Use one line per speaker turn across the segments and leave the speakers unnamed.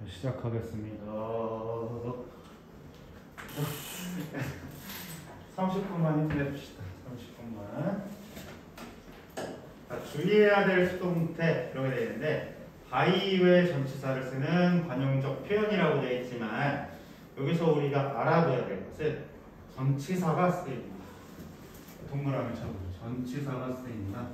시작하겠습니다. 30분만 힘내봅시다. 30분만. 주의해야 될 수동태 이렇게 되어 있는데 by 이외의 전치사를 쓰는 관용적 표현이라고 되어 있지만 여기서 우리가 알아둬야 될 것은 전치사가 쓰입니다. 동그라미 쳐보죠. 전치사가 쓰입니다.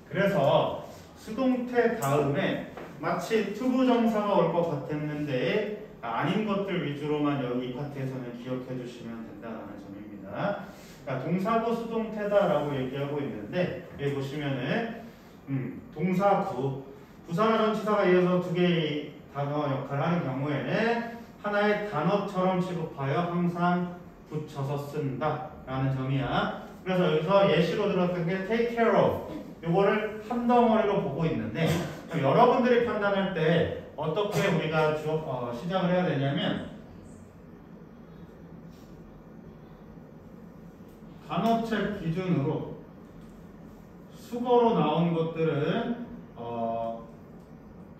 그래서 수동태 다음에 마치 투부정사가 올 것 같았는데 아닌 것들 위주로만 여기 이 파트에서는 기억해 주시면 된다는 점입니다. 그러니까 동사구 수동태다라고 얘기하고 있는데 여기 보시면은 동사구 부사나 전치사가 이어서 두 개의 단어 역할을 하는 경우에는 하나의 단어처럼 취급하여 항상 붙여서 쓴다라는 점이야. 그래서 여기서 예시로 들었던 게 take care of 요거를 한 덩어리로 보고 있는데 여러분들이 판단할 때 어떻게 우리가 시작을 해야 되냐면 단어책 기준으로 수거로 나온 것들은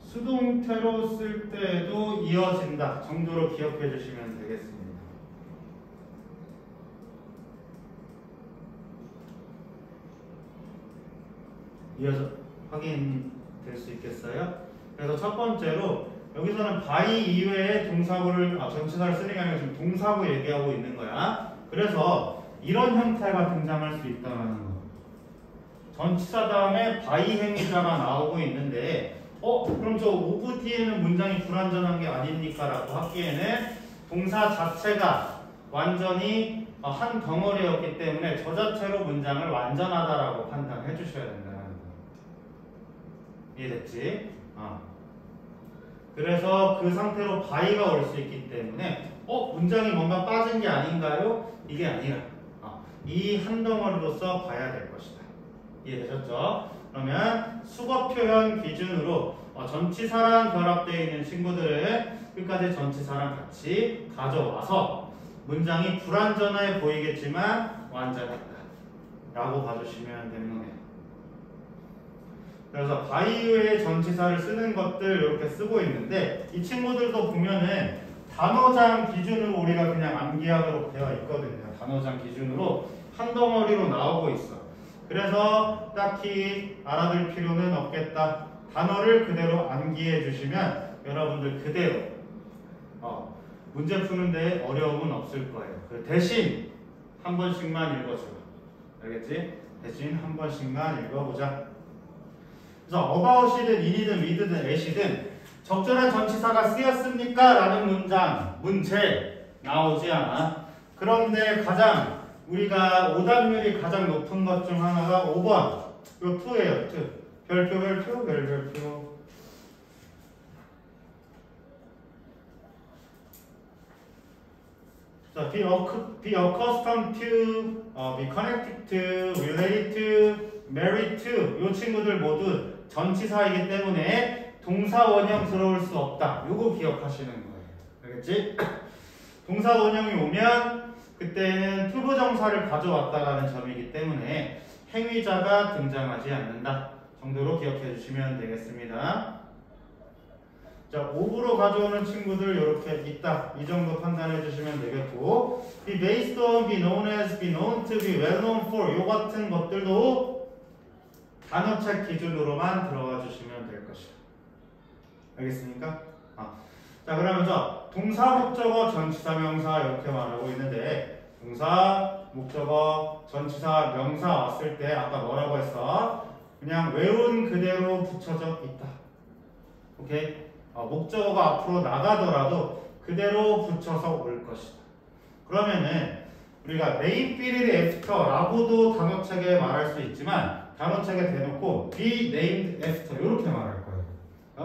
수동태로 쓸 때도 이어진다 정도로 기억해 주시면 되겠습니다. 이어서 확인될 수 있겠어요? 그래서 첫 번째로 여기서는 by 이외에 동사구를 전치사를 쓰는 게 아니라 지금 동사구 얘기하고 있는 거야. 그래서 이런 형태가 등장할 수 있다는 거. 전치사 다음에 by 행위자가 나오고 있는데 그럼 저 of 뒤에는 문장이 불완전한 게 아닙니까? 라고 하기에는 동사 자체가 완전히 한 덩어리였기 때문에 저 자체로 문장을 완전하다라고 판단해 주셔야 된다는 거. 이해됐지? 그래서 그 상태로 by가 올 수 있기 때문에 문장이 뭔가 빠진 게 아닌가요? 이게 아니라 이 한 덩어리로서 봐야 될 것이다. 이해되셨죠? 그러면 수거 표현 기준으로 전치사랑 결합되어 있는 친구들은 끝까지 전치사랑 같이 가져와서 문장이 불완전해 보이겠지만 완전하다 라고 봐주시면 되는 거네요. 그래서 by 이외의 전치사를 쓰는 것들 이렇게 쓰고 있는데 이 친구들도 보면은 단어장 기준으로 우리가 그냥 암기하도록 되어 있거든요. 단어장 기준으로 한 덩어리로 나오고 있어. 그래서 딱히 알아둘 필요는 없겠다. 단어를 그대로 암기해 주시면 여러분들 그대로 문제 푸는데 어려움은 없을 거예요. 대신 한 번씩만 읽어줘. 알겠지? 대신 한 번씩만 읽어보자. 그래서 about이든 in이든 with든 at이든 적절한 전치사가 쓰였습니까? 라는 문제 나오지 않아. 그런데 가장 우리가 오답률이 가장 높은 것 중 하나가 5번 요 2예요. 2. 별표. 자, be accustomed to, be connected to, related to, married to 요 친구들 모두 전치사이기 때문에 동사 원형스러울 수 없다. 요거 기억하시는 거예요. 알겠지? 동사 원형이 오면 그때는 투부정사를 가져왔다라는 점이기 때문에 행위자가 등장하지 않는다 정도로 기억해 주시면 되겠습니다. 자, of로 가져오는 친구들 이렇게 있다. 이 정도 판단해 주시면 되겠고 be based on, be known as, be known to, be well known for 요 같은 것들도 단어책 기준으로만 들어가 주시면 될 것이다. 알겠습니까? 자, 그러면서 동사, 목적어, 전치사, 명사 이렇게 말하고 있는데 동사, 목적어, 전치사, 명사 왔을 때 아까 뭐라고 했어? 그냥 외운 그대로 붙여져 있다. 오케이? 목적어가 앞으로 나가더라도 그대로 붙여서 올 것이다. 그러면은 우리가 may be after 라고도 단어책에 말할 수 있지만 단어책에 대놓고 be named after 이렇게 말할 거예요.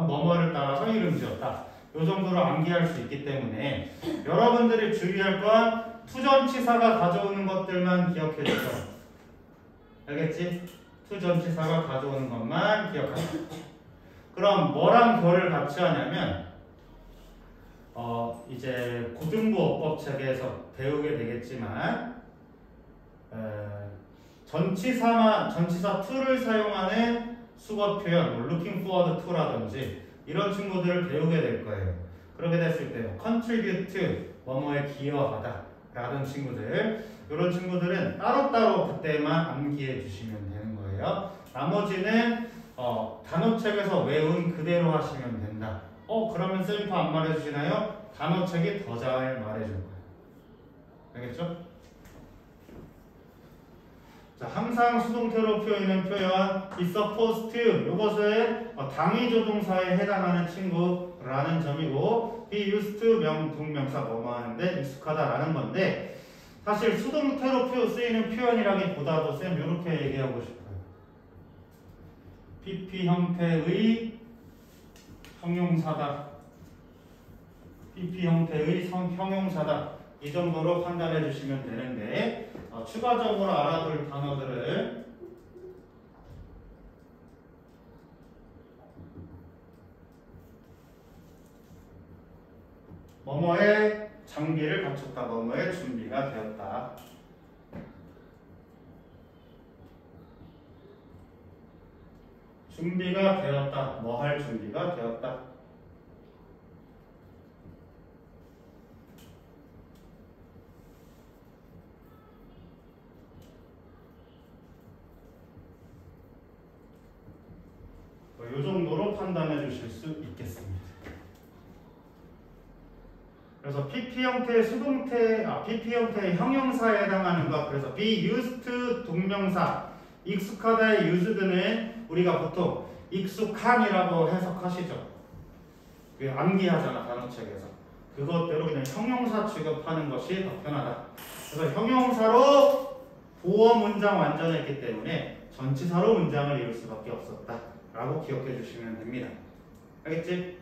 뭐뭐를 따라서 이름 지었다. 이 정도로 암기할 수 있기 때문에 여러분들이 주의할 건 투전치사가 가져오는 것들만 기억해 주세요. 알겠지? 투전치사가 가져오는 것만 기억하세요. 그럼 뭐랑 결을 같이 하냐면 이제 고등부 어법 체계에서 배우게 되겠지만 전치사 to를 사용하는 수거 표현, looking forward to라든지 이런 친구들을 배우게 될 거예요. 그렇게 됐을 때 contribute 뭐뭐에 기여하다 라는 친구들, 이런 친구들은 따로따로 그때만 암기해 주시면 되는 거예요. 나머지는 단어책에서 외운 그대로 하시면 된다. 그러면 쌤 더 안 말해주시나요? 단어책이 더 잘 말해줄 거예요. 알겠죠? 자, 항상 수동태로 표현하는 표현 be supposed to, 이것은 당위조동사에 해당하는 친구라는 점이고 be used to 동명사 뭐뭐 하는데 익숙하다라는 건데, 사실 수동태로 쓰이는 표현이라기보다도 쌤 이렇게 얘기하고 싶어요. PP 형태의 형용사다. PP 형태의 형용사다. 이 정도로 판단해 주시면 되는데, 추가적으로 알아둘 단어들을 뭐뭐의 장비를 갖췄다, 뭐뭐의 준비가 되었다. 준비가 되었다, 뭐 할 준비가 되었다. 이 정도로 판단해 주실 수 있겠습니다. 그래서 PP 형태의 PP 형태의 형용사에 해당하는 것, 그래서 be used to 동명사, 익숙하다의 used는 우리가 보통 익숙한이라고 해석하시죠. 암기하잖아, 단어책에서. 그것대로 그냥 형용사 취급하는 것이 더 편하다. 그래서 형용사로 보어 문장 완전했기 때문에 전치사로 문장을 이룰 수밖에 없었다 라고 기억해 주시면 됩니다. 알겠지?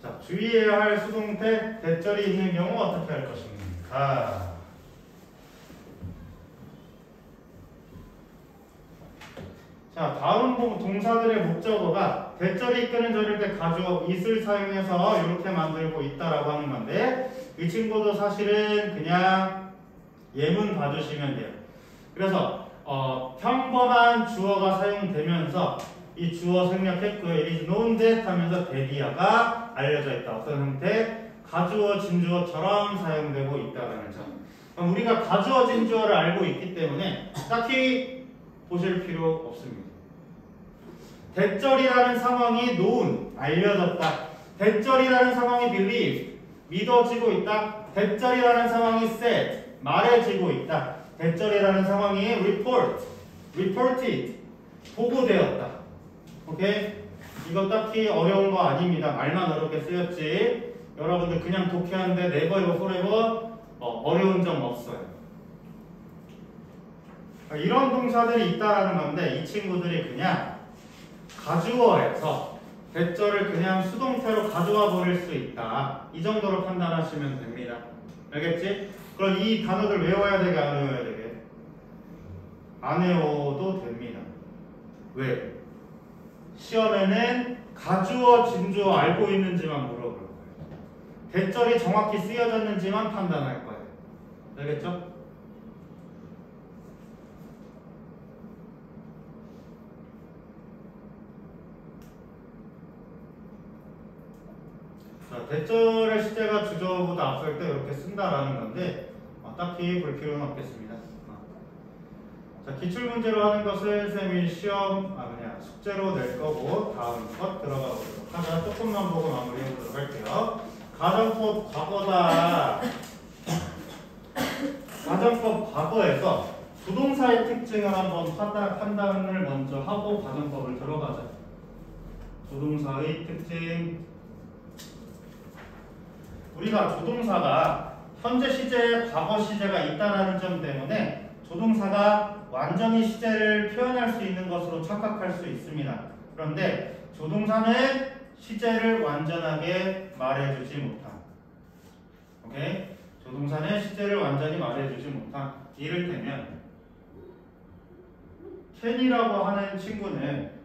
자, 주의해야 할 수동태, 대절이 있는 경우 어떻게 할 것입니까? 자, 다음 동사들의 목적어가 대절이 이끄는 절일 때 가주어 it을 사용해서 이렇게 만들고 있다라고 하는 건데, 이 친구도 사실은 그냥 예문 봐주시면 돼요. 그래서 평범한 주어가 사용되면서 이 주어 생략했고요. It is known that 하면서 대디어가 알려져 있다. 어떤 형태? 가주어, 진주어처럼 사용되고 있다는 점. 그럼 우리가 가주어, 진주어를 알고 있기 때문에 딱히 보실 필요 없습니다. 대절이라는 상황이 known, 알려졌다. 대절이라는 상황이 believe, 믿어지고 있다. 대절이라는 상황이 said, 말해지고 있다. 대절이라는 상황이 reported, 보고되었다. 오케이? 이거 딱히 어려운 거 아닙니다. 말만 어렵게 쓰였지. 여러분들 그냥 독해하는데 never, forever 어려운 점 없어요. 이런 동사들이 있다라는 건데, 이 친구들이 그냥 가주어에서 대절을 그냥 수동태로 가져와 버릴 수 있다. 이 정도로 판단하시면 됩니다. 알겠지? 그럼 이 단어들 외워야 되게 안 외워야 되게? 안 외워도 됩니다. 왜? 시험에는 가주어, 진주어 알고 있는지만 물어볼 거예요. 대절이 정확히 쓰여졌는지만 판단할 거예요. 알겠죠? 자, 대절의 시제가 주저보다 앞설 때 이렇게 쓴다라는 건데 딱히 볼 필요는 없겠습니다. 자, 기출문제로 하는 것을 쌤이 그냥 숙제로 낼 거고, 다음 것 들어가 보도록 하자. 조금만 보고 마무리해 보도록 할게요. 가정법 과거다. 가정법 과거에서 부동사의 특징을 한번 판단을 먼저 하고 가정법을 들어가자. 조동사의 특징. 우리가 조동사가 현재 시제에 과거 시제가 있다는 점 때문에 조동사가 완전히 시제를 표현할 수 있는 것으로 착각할 수 있습니다. 그런데 조동사는 시제를 완전하게 말해주지 못한, 오케이? 조동사는 시제를 완전히 말해주지 못한, 이를테면 can이라고 하는 친구는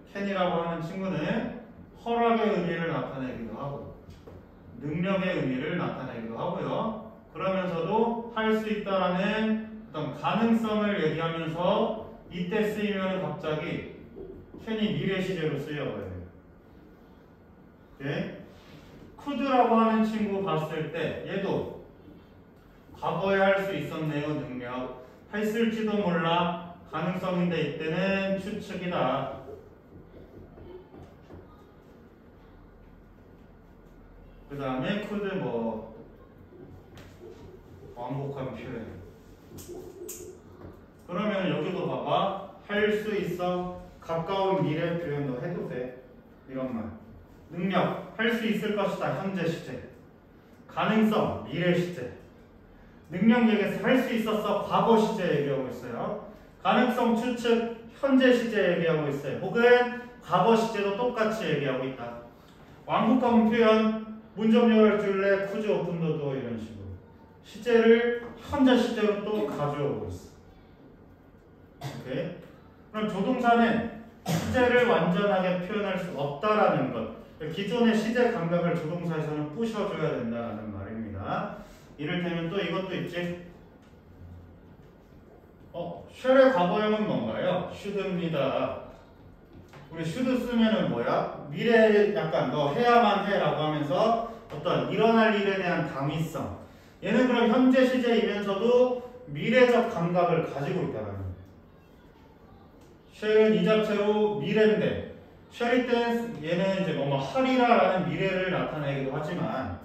허락의 의미를 나타내기도 하고 능력의 의미를 나타내기도 하고요. 그러면서도 할 수 있다라는 어떤 가능성을 얘기하면서 이때 쓰이면 갑자기 can이 미래 시제로 쓰여버려요. 오케이? could라고 하는 친구 봤을 때 얘도 과거에 할 수 있었네요. 능력. 했을지도 몰라. 가능성인데 이때는 추측이다. 그 다음에 could 뭐 완곡한 표현. 그러면 여기도 봐봐. 할 수 있어. 가까운 미래 표현도 해도 돼. 이런 말. 능력. 할 수 있을 것이다. 현재 시제. 가능성. 미래 시제. 능력 얘기해서 할 수 있었어. 과거 시제 얘기하고 있어요. 가능성 추측. 현재 시제 얘기하고 있어요. 혹은 과거 시제도 똑같이 얘기하고 있다. 완곡한 표현. 문 좀 열어줄래? 쿠즈 오픈도도 이런 식으로. 시제를 현재 시제로 또 가져오고 있어. 오케이? 그럼 조동사는 시제를 완전하게 표현할 수 없다라는 것. 기존의 시제 감각을 조동사에서는 부셔줘야 된다는 말입니다. 이를테면 또 이것도 있지. shall의 과거형은 뭔가요? should입니다. 우리 should 쓰면은 뭐야? 미래에 약간 너 해야만 해라고 하면서 어떤 일어날 일에 대한 당위성. 얘는 그럼 현재 시제이면서도 미래적 감각을 가지고 있다는 거예요. shall은 이 자체로 미래인데 shall 때는 얘는 이제 뭐뭐 하리라라는 미래를 나타내기도 하지만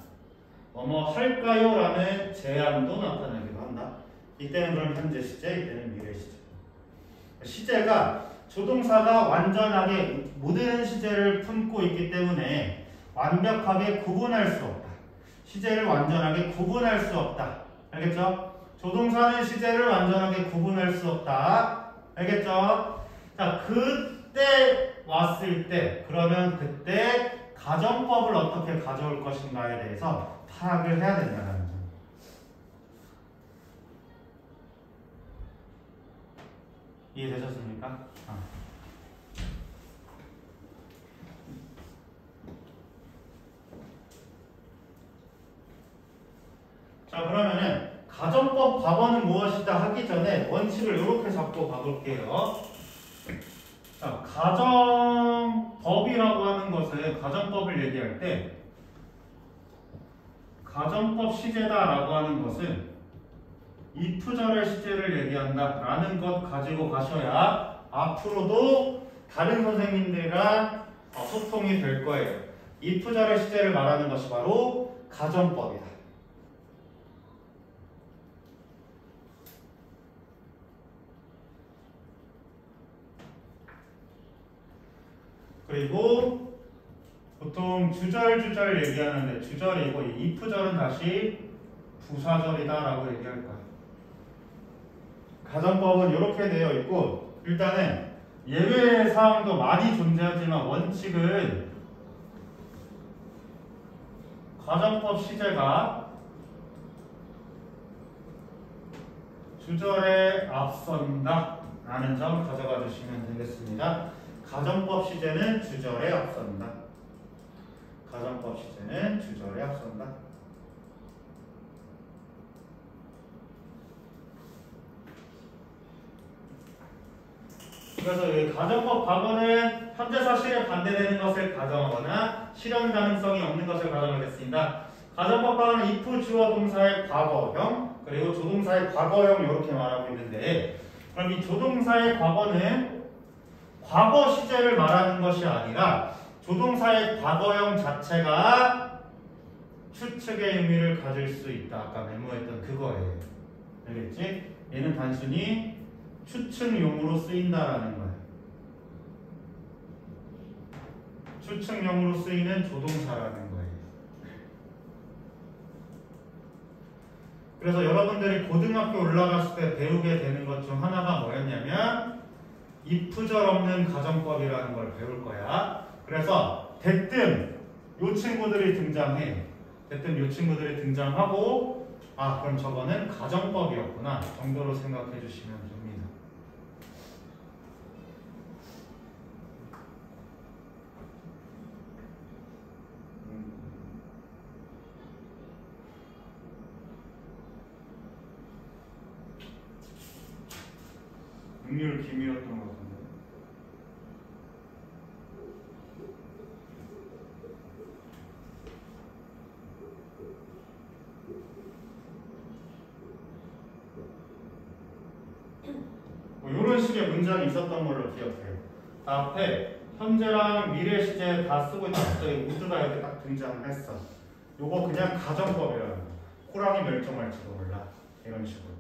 뭐뭐 할까요? 라는 제안도 나타내기도 한다. 이때는 그럼 현재 시제, 이때는 미래 시제. 시제가 조동사가 완전하게 모든 시제를 품고 있기 때문에 완벽하게 구분할 수 없다. 시제를 완전하게 구분할 수 없다. 알겠죠? 조동사는 시제를 완전하게 구분할 수 없다. 알겠죠? 자, 그때 왔을 때 그러면 그때 가정법을 어떻게 가져올 것인가에 대해서 파악을 해야 된다는 거죠. 이해되셨습니까? 자, 그러면은 가정법 과거는 무엇이다 하기 전에 원칙을 이렇게 잡고 가볼게요. 자, 가정법이라고 하는 것은 가정법을 얘기할 때 가정법 시제다라고 하는 것은 if절의 시제를 얘기한다 라는 것 가지고 가셔야 앞으로도 다른 선생님들이랑 소통이 될 거예요. if절의 시제를 말하는 것이 바로 가정법이다. 그리고 보통 주절 얘기하는데 주절이고 이 if절은 다시 부사절이다라고 얘기할 거예요. 가정법은 이렇게 되어 있고 일단은 예외 사항도 많이 존재하지만 원칙은 가정법 시제가 주절에 앞선다 라는 점 가져가 주시면 되겠습니다. 가정법 시제는 주절에 앞선다. 가정법 시제는 주절에 앞선다. 그래서 이 가정법 과거는 현재 사실에 반대되는 것을 가정하거나 실현 가능성이 없는 것을 가정하겠습니다. 가정법 과거는 if 주어 동사의 과거형 그리고 조동사의 과거형 이렇게 말하고 있는데 그럼 이 조동사의 과거는 과거 시제를 말하는 것이 아니라 조동사의 과거형 자체가 추측의 의미를 가질 수 있다. 아까 메모했던 그거예요. 알겠지? 얘는 단순히 추측용으로 쓰인다라는 거예요. 추측용으로 쓰이는 조동사라는 거예요. 그래서 여러분들이 고등학교 올라갔을 때 배우게 되는 것 중 하나가 뭐였냐면 if절 없는 가정법이라는 걸 배울 거야. 그래서 대뜸 요 친구들이 등장해. 대뜸 요 친구들이 등장하고 아 그럼 저거는 가정법이었구나 정도로 생각해 주시면 됩니다. 능률 기미였던 것 같은데. 문장이 있었던 걸로 기억해요. 앞에 현재랑 미래 시제 다 쓰고 있다. 갑자기 우드가 여기 딱 등장을 했어. 요거 그냥 가정법이라는 거. 호랑이 멸종할지도 몰라. 이런 식으로.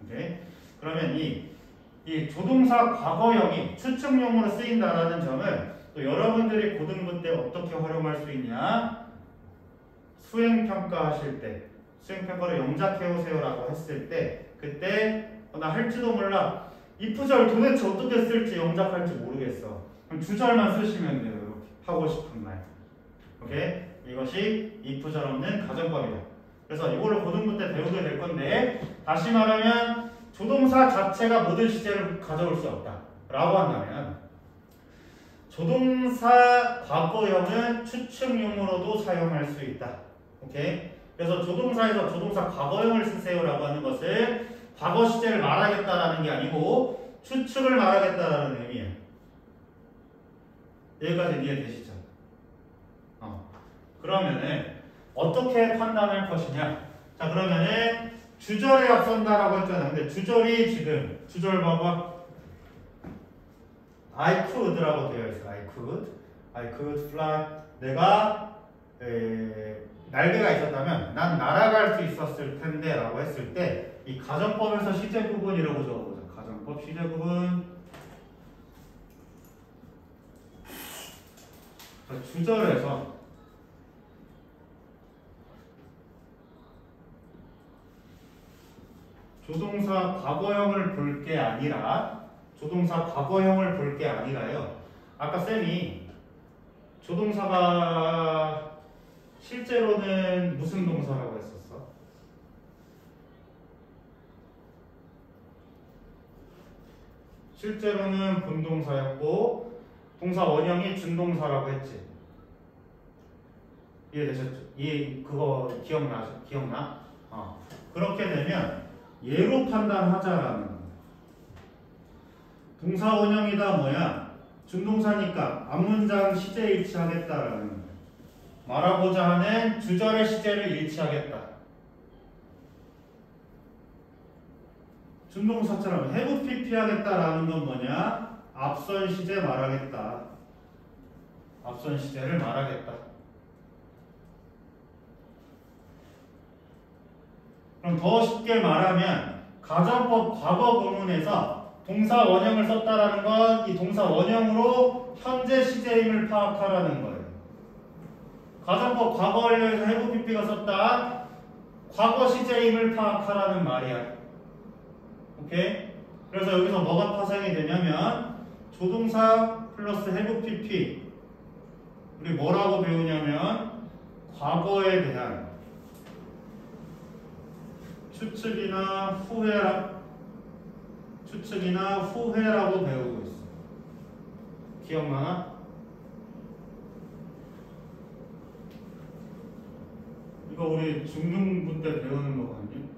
오케이? 그러면 이 조동사 과거형이 추측용으로 쓰인다라는 점을 또 여러분들이 고등부 때 어떻게 활용할 수 있냐? 수행평가 하실 때, 수행평가로 영작해오세요라고 했을 때, 그때 나 할지도 몰라. 이 구절 도대체 어떻게 쓸지 영작할지 모르겠어. 그럼 주절만 쓰시면 돼요. 이렇게 하고 싶은 말. 오케이? 이것이 if 절 없는 가정법이다. 그래서 이거를 고등부 때 배우게 될 건데, 다시 말하면 조동사 자체가 모든 시제를 가져올 수 없다 라고 한다면 조동사 과거형은 추측용으로도 사용할 수 있다. 오케이? 그래서 조동사에서 조동사 과거형을 쓰세요 라고 하는 것을 과거 시제를 말하겠다라는 게 아니고 추측을 말하겠다라는 의미예요. 여기까지 이해되시죠? 그러면은 어떻게 판단할 것이냐? 자, 그러면은 주절에 앞선다라고 했잖아. 근데 주절이 지금 주절 봐봐. I could라고 되어 있어. I could fly. 내가 날개가 있었다면 난 날아갈 수 있었을 텐데라고 했을 때 이 가정법에서 시제 부분이라고 적어보자. 가정법 시제 부분. 주절에서 조동사 과거형을 볼 게 아니라 조동사 과거형을 볼 게 아니라요. 아까 쌤이 조동사가 실제로는 무슨 동사라고 했었어? 실제로는 본동사였고 동사 원형이 준동사라고 했지. 이해되셨죠? 그거 기억나? 그렇게 되면 예로 판단하자라는 겁니다. 동사 원형이다 뭐야? 준동사니까 앞문장 시제 일치하겠다라는 거예요. 말하고자 하는 주절의 시제를 일치하겠다. 준동사처럼 have pp 하겠다라는 건 뭐냐? 앞선 시제 말하겠다. 앞선 시제를 말하겠다. 그럼 더 쉽게 말하면 가정법 과거 구문에서 동사 원형을 썼다라는 건 이 동사 원형으로 현재 시제임을 파악하라는 거예요. 가정법 과거 완료에서 have pp가 썼다. 과거 시제임을 파악하라는 말이야. 오케이? 그래서 여기서 뭐가 파생이 되냐면 조동사 플러스 have pp. 우리 뭐라고 배우냐면 과거에 대한 추측이나 후회라고 배우고 있어. 기억나나? 이거 우리 중등부 때 배우는 거 같니?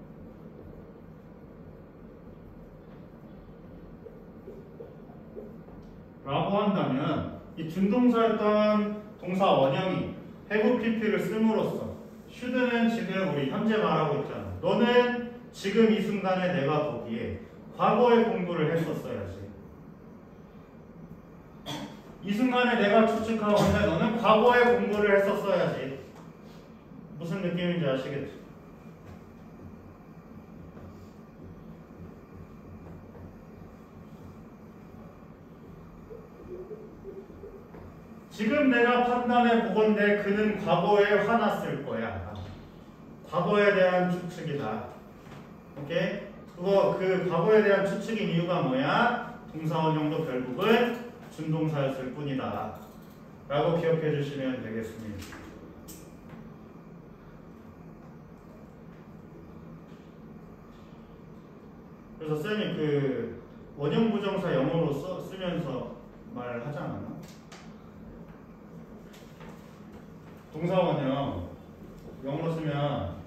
라고 한다면 이 준동사였던 동사 원형이 have pp를 씀으로써 should는 지금 우리 현재 말하고 있잖아. 너는 지금 이 순간에 내가 보기에 과거의 공부를 했었어야지. 이 순간에 내가 추측하고 있는데 너는 과거의 공부를 했었어야지. 무슨 느낌인지 아시겠죠? 지금 내가 판단해 보건대 그는 과거에 화났을 거야. 과거에 대한 추측이다. 오케이? 그 과거에 대한 추측인 이유가 뭐야? 동사원형도 결국은 준동사였을 뿐이다. 라고 기억해 주시면 되겠습니다. 그래서 쌤이 그 원형 부정사 영어로 쓰면서 말하지 않았나? 동사 원형 영어로 쓰면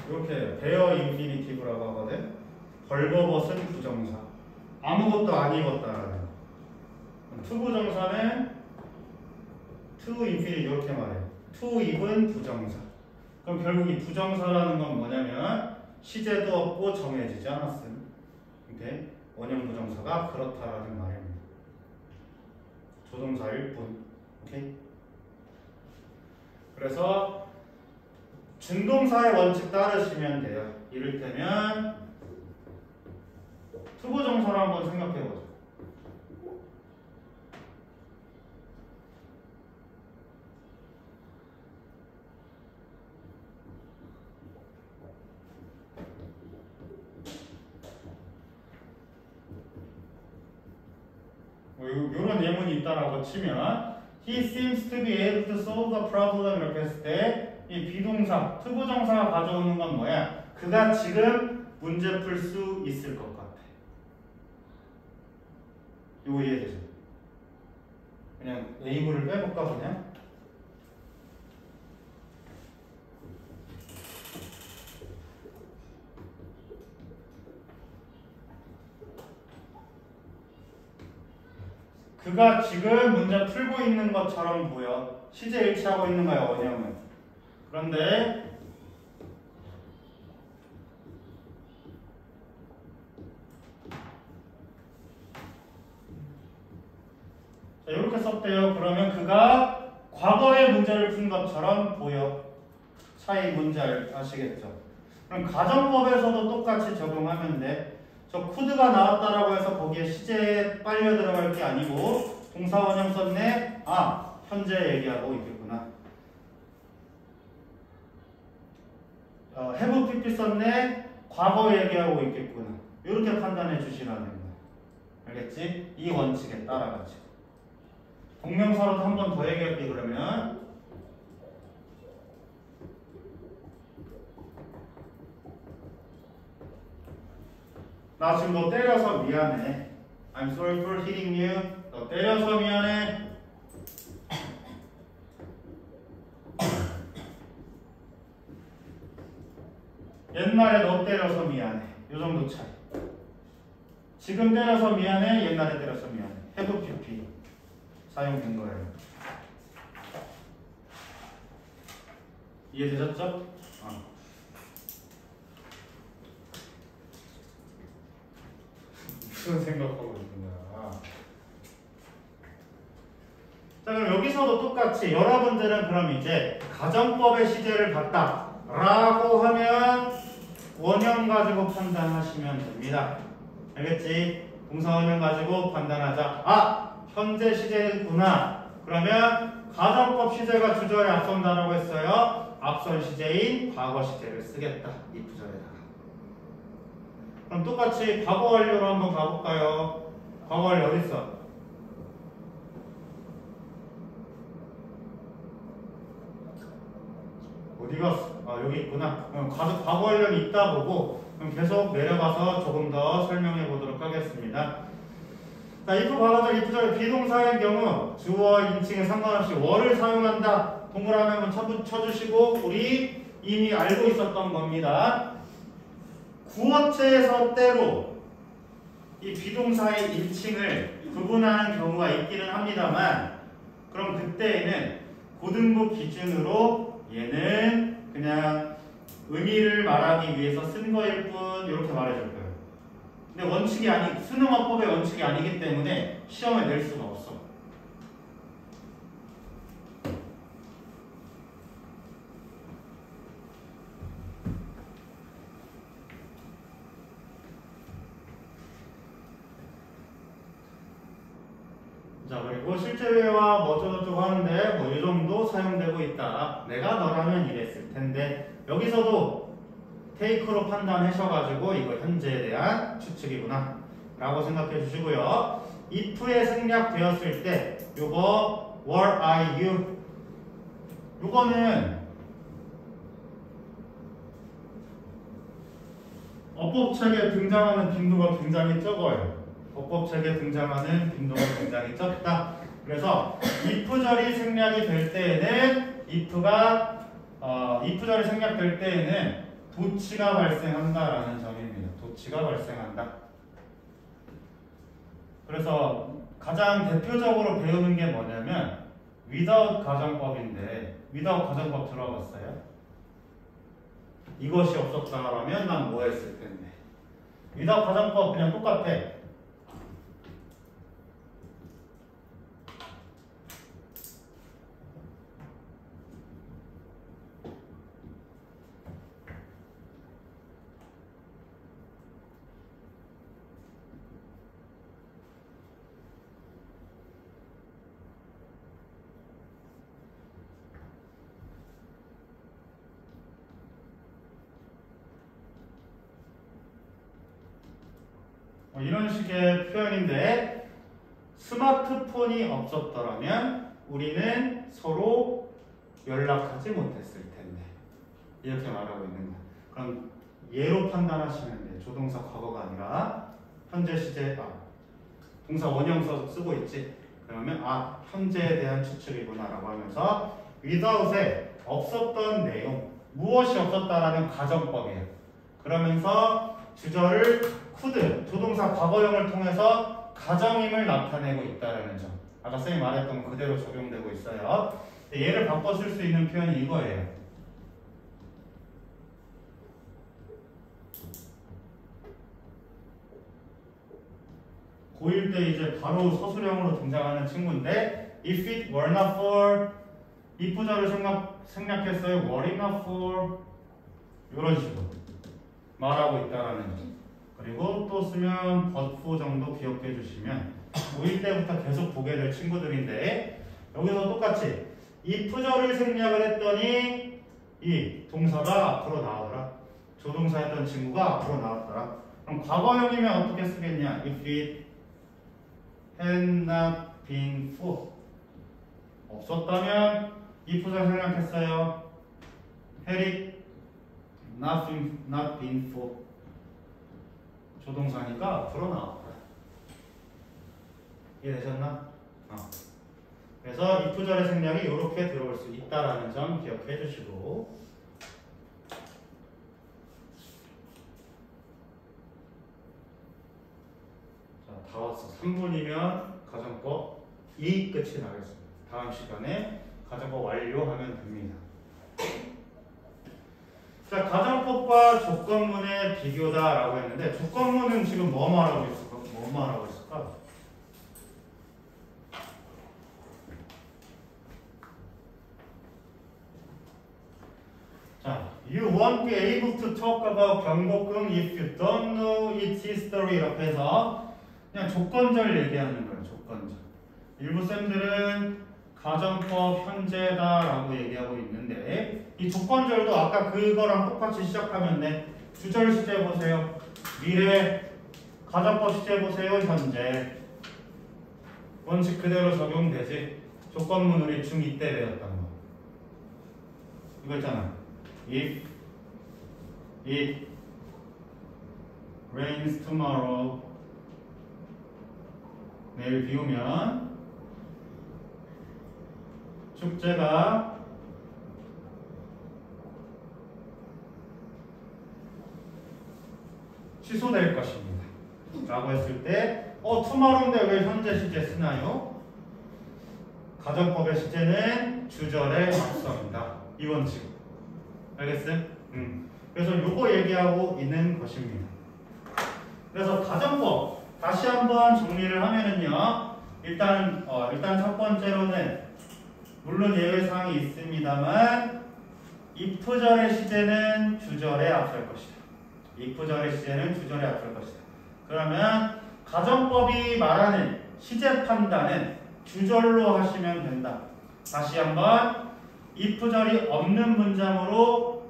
이렇게 베어 인피니티브라고 하거든. 벌거벗은 부정사. 아무것도 안 입었다라는. 투 부정사는 to infinity 이렇게 말해. to 입은 부정사. 그럼 결국 이 부정사라는 건 뭐냐면 시제도 없고 정해지지 않았음. 근데 원형 부정사가 그렇다라는 말입니다. 조동사일 뿐. 오케이? 그래서 준동사의 원칙 따르시면 돼요. 이를테면 투부정사를 한번 생각해보죠. 이런 예문이 있다라고 치면 He seems to be able to solve the problem 이렇게 했을 때 이 비동사, 투부정사가 가져오는 건 뭐야? 그가 지금 문제 풀 수 있을 것 같아. 이거 이해되죠? 그냥 A물을 빼볼까 그냥? 그가 지금 문제 풀고 있는 것처럼 보여. 시제 일치하고 있는 거야, 원형은. 그런데 자, 이렇게 썼대요. 그러면 그가 과거의 문제를 푼 것처럼 보여. 차이 뭔지 아시겠죠? 그럼 가정법에서도 똑같이 적용하면 돼. 저 coul드가 나왔다라고 해서 거기에 시제에 빨려 들어갈 게 아니고 동사 원형 썼네? 아, 현재 얘기하고 있겠구나. have pp 썼네? 과거 얘기하고 있겠구나. 이렇게 판단해 주시라는 거야. 알겠지? 이 원칙에 따라가지고. 동명사로도 한 번 더 얘기할게. 그러면 나 지금 너 때려서 미안해. I'm sorry for hitting you. 너 때려서 미안해. 옛날에 너 때려서 미안해. 요 정도 차이. 지금 때려서 미안해. 옛날에 때려서 미안해. have pp 사용된 거예요. 이해되셨죠? 무슨 생각하고 있는 거야? 자, 그럼 여기서도 똑같이 여러분들은 그럼 이제 가정법의 시제를 봤다 라고 하면 원형 가지고 판단하시면 됩니다. 알겠지? 동사 원형 가지고 판단하자. 아! 현재 시제구나. 그러면 가정법 시제가 주절에 앞선다라고 했어요. 앞선 시제인 과거 시제를 쓰겠다. 이 부절에다가. 그럼 똑같이 과거 완료로 한번 가볼까요? 과거 완료 어디 있어? 어디 갔어? 아, 여기 있구나. 과거 완료는 있다 보고 그럼 계속 내려가서 조금 더 설명해 보도록 하겠습니다. 자, if 과거절, if절 비동사의 경우 주어, 인칭에 상관없이 월을 사용한다. 동그라미 한번 쳐주시고 우리 이미 알고 있었던 겁니다. 구어체에서 때로 이 비동사의 인칭을 구분하는 경우가 있기는 합니다만 그럼 그때에는 고등부 기준으로 얘는 그냥 의미를 말하기 위해서 쓴 거일 뿐 이렇게 말해줄 거예요. 근데 원칙이 수능어법의 원칙이 아니기 때문에 시험에 낼 수가 없어. 자, 그리고 실제와 뭐 어쩌고저쩌고 하는데 뭐 이 정도 사용되고 있다. 내가 너라면 이랬을 텐데 여기서도 테이크로 판단하셔가지고 이거 현재에 대한 추측이구나 라고 생각해 주시고요. if에 생략되었을 때 요거 were I you 요거는 어법책에 등장하는 빈도가 굉장히 적어요. 어법책에 등장하는 빈도가 굉장히 적다. 그래서 if절이 생략이 될 때에는 if절이 생략될 때에는 도치가 발생한다라는 점입니다. 도치가 발생한다. 그래서 가장 대표적으로 배우는 게 뭐냐면 without 가정법인데 without 가정법 들어봤어요? 이것이 없었다라면 난 뭐 했을 텐데. 위답 가정법 그냥 똑같아. 이런 식의 표현인데 스마트폰이 없었더라면 우리는 서로 연락하지 못했을 텐데 이렇게 말하고 있는 거야. 그럼 예로 판단하시면 돼. 조동사 과거가 아니라 현재 시제 동사 원형 쓰고 있지. 그러면 현재에 대한 추측이구나 라고 하면서 without에 없었던 내용 무엇이 없었다라는 가정법이에요. 그러면서 주절을 could 조동사 과거형을 통해서 가정임을 나타내고 있다는 점. 아까 쌤이 말했던 거 그대로 적용되고 있어요. 얘를 바꿔 쓸 수 있는 표현이 이거예요. 고1 때 이제 바로 서술형으로 등장하는 친구인데 if it were not for 이 부절을 생략했어요. were it not for 이런 식으로 말하고 있다라는 점. 그리고 또 쓰면 but for 정도 기억해 주시면 고1 때부터 계속 보게 될 친구들인데 여기서 똑같이 이 부절을 생략을 했더니 이 동사가 앞으로 나오더라. 조동사였던 친구가 앞으로 나왔더라. 그럼 과거형이면 어떻게 쓰겠냐? if it had not been for 없었다면 이 부절 생략했어요. had it not been for 조동사니까 앞으로 나왔다. 이해되셨나? 그래서 이 부절의 생략이 이렇게 들어올 수 있다라는 점 기억해 주시고 자, 다 왔어. 3분이면 가정법 2 끝이 나겠습니다. 다음 시간에 가정법 완료하면 됩니다. 자, 가정법과 조건문의 비교다라고 했는데 조건문은 지금 뭐 말하고 있을까? 뭐 말하고 있을까? 자, you won't be able to talk about 경복궁 if you don't know its history 이렇게 해서 그냥 조건절 얘기하는 거예요. 조건절. 일부 쌤들은 가정법 현재다라고 얘기하고 있는데 이 조건절도 아까 그거랑 똑같이 시작하면 돼. 주절 시제 보세요. 미래. 가정법 시제 보세요. 현재. 원칙 그대로 적용되지. 조건문 우리 중2 때 배웠던 거. 이거 있잖아. If it rains tomorrow 내일 비 오면 축제가 취소될 것입니다. 라고 했을 때 tomorrow인데 왜 현재 시제 쓰나요? 가정법의 시제는 주절의 앞서입니다. 이 원칙. 알겠어요? 그래서 요거 얘기하고 있는 것입니다. 그래서 가정법 다시 한번 정리를 하면은요. 일단 첫 번째로는 물론 예외사항이 있습니다만 if절의 시제는 주절에 앞설 것이다. if절의 시제는 주절에 앞설 것이다. 그러면 가정법이 말하는 시제 판단은 주절로 하시면 된다. 다시 한번 if절이 없는 문장으로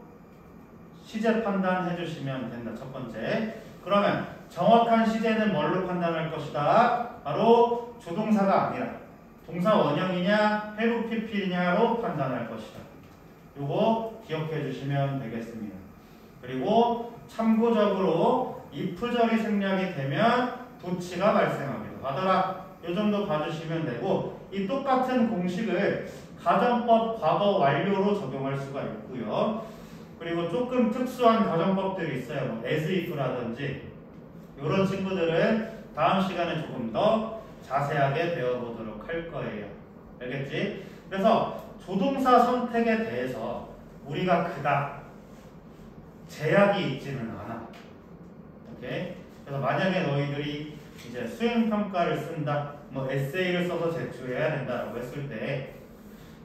시제 판단해 주시면 된다. 첫 번째. 그러면 정확한 시제는 뭘로 판단할 것이다? 바로 조동사가 아니라 동사 원형이냐 have pp냐로 판단할 것이다. 요거 기억해 주시면 되겠습니다. 그리고 참고적으로 if절이 생략이 되면 도치가 발생하기도 하더라. 요 정도 봐주시면 되고 이 똑같은 공식을 가정법 과거 완료로 적용할 수가 있고요. 그리고 조금 특수한 가정법들이 있어요. 뭐 as if라든지 이런 친구들은 다음 시간에 조금 더 자세하게 배워보도록 할 거예요. 알겠지? 그래서 조동사 선택에 대해서 우리가 그닥 제약이 있지는 않아. 오케이? 그래서 만약에 너희들이 이제 수행 평가를 쓴다, 뭐 에세이를 써서 제출해야 된다라고 했을 때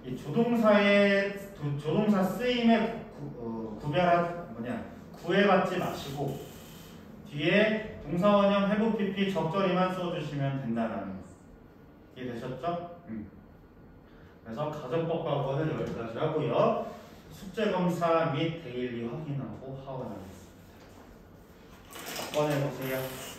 이 조동사 쓰임에 구애받지 마시고 뒤에 동사원형 have pp 적절히만 써주시면 된다라는 거. 이해되셨죠? 그래서 가정법과학원은 여기까지 하고요. 숙제 검사 및 데일리 확인하고 하원하겠습니다. 꺼내보세요.